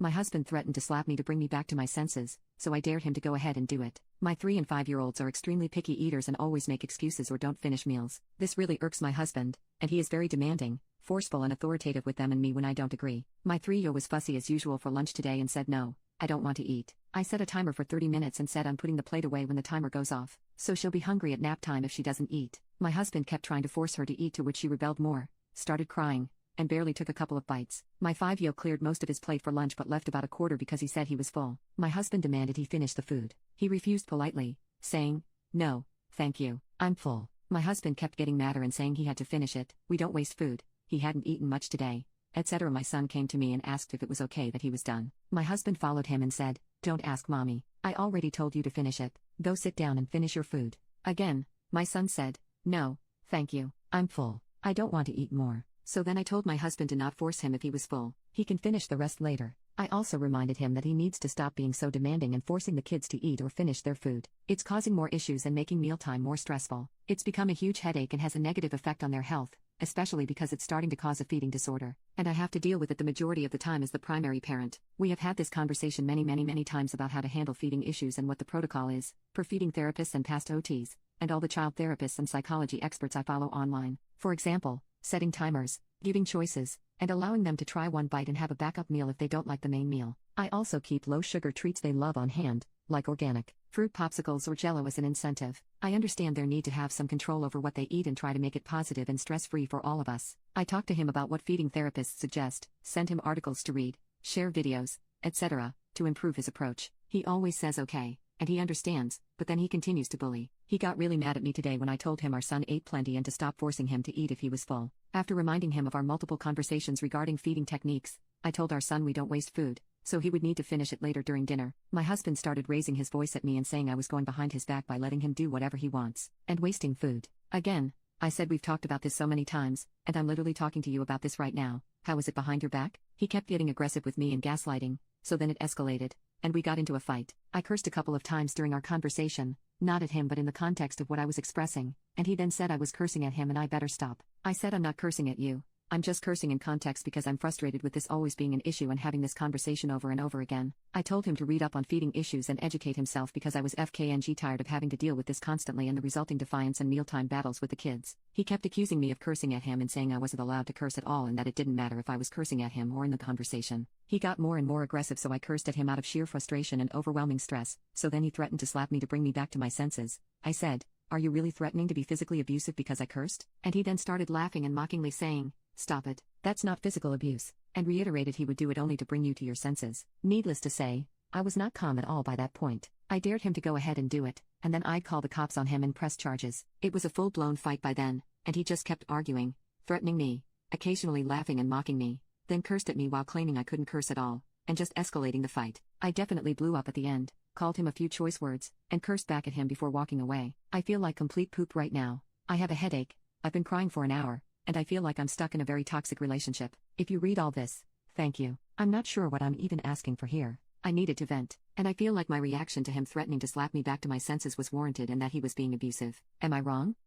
My husband threatened to slap me to bring me back to my senses, so I dared him to go ahead and do it. My 3 and 5-year-olds are extremely picky eaters and always make excuses or don't finish meals. This really irks my husband, and he is very demanding, forceful and authoritative with them and me when I don't agree. My 3-year-old was fussy as usual for lunch today and said no, I don't want to eat. I set a timer for 30 minutes and said I'm putting the plate away when the timer goes off, so she'll be hungry at nap time if she doesn't eat. My husband kept trying to force her to eat, to which she rebelled more, started crying, and barely took a couple of bites. My 5-year-old cleared most of his plate for lunch but left about a quarter because he said he was full. My husband demanded he finish the food. He refused politely, saying, "No, thank you, I'm full." My husband kept getting madder and saying he had to finish it. "We don't waste food, he hadn't eaten much today," etc. My son came to me and asked if it was okay that he was done. My husband followed him and said, "Don't ask mommy, I already told you to finish it. Go sit down and finish your food." Again, my son said, "No, thank you, I'm full, I don't want to eat more." So then I told my husband to not force him if he was full. He can finish the rest later. I also reminded him that he needs to stop being so demanding and forcing the kids to eat or finish their food. It's causing more issues and making mealtime more stressful. It's become a huge headache and has a negative effect on their health, especially because it's starting to cause a feeding disorder. And I have to deal with it the majority of the time as the primary parent. We have had this conversation many times about how to handle feeding issues and what the protocol is, for feeding therapists and past OTs, and all the child therapists and psychology experts I follow online. For example, setting timers, giving choices, and allowing them to try one bite and have a backup meal if they don't like the main meal. I also keep low-sugar treats they love on hand, like organic fruit popsicles or Jell-O as an incentive. I understand their need to have some control over what they eat and try to make it positive and stress-free for all of us. I talk to him about what feeding therapists suggest, send him articles to read, share videos, etc., to improve his approach. He always says okay, and he understands, but then he continues to bully. He got really mad at me today when I told him our son ate plenty and to stop forcing him to eat if he was full. After reminding him of our multiple conversations regarding feeding techniques, I told our son we don't waste food, so he would need to finish it later during dinner. My husband started raising his voice at me and saying I was going behind his back by letting him do whatever he wants, and wasting food. Again, I said we've talked about this so many times, and I'm literally talking to you about this right now. How is it behind your back? He kept getting aggressive with me and gaslighting, so then it escalated, and we got into a fight. I cursed a couple of times during our conversation, not at him but in the context of what I was expressing, and he then said I was cursing at him and I better stop. I said I'm not cursing at you, I'm just cursing in context because I'm frustrated with this always being an issue and having this conversation over and over again. I told him to read up on feeding issues and educate himself because I was FKNG tired of having to deal with this constantly and the resulting defiance and mealtime battles with the kids. He kept accusing me of cursing at him and saying I wasn't allowed to curse at all and that it didn't matter if I was cursing at him or in the conversation. He got more and more aggressive, so I cursed at him out of sheer frustration and overwhelming stress, so then he threatened to slap me to bring me back to my senses. I said, "Are you really threatening to be physically abusive because I cursed?" And he then started laughing and mockingly saying, "Stop it, that's not physical abuse," and reiterated he would do it only to bring you to your senses. Needless to say, I was not calm at all by that point. I dared him to go ahead and do it, and then I'd call the cops on him and press charges. It was a full-blown fight by then, and he just kept arguing, threatening me, occasionally laughing and mocking me, then cursed at me while claiming I couldn't curse at all, and just escalating the fight. I definitely blew up at the end, called him a few choice words, and cursed back at him before walking away. I feel like complete poop right now. I have a headache, I've been crying for an hour, and I feel like I'm stuck in a very toxic relationship. If you read all this, thank you. I'm not sure what I'm even asking for here. I needed to vent, and I feel like my reaction to him threatening to slap me back to my senses was warranted and that he was being abusive. Am I wrong?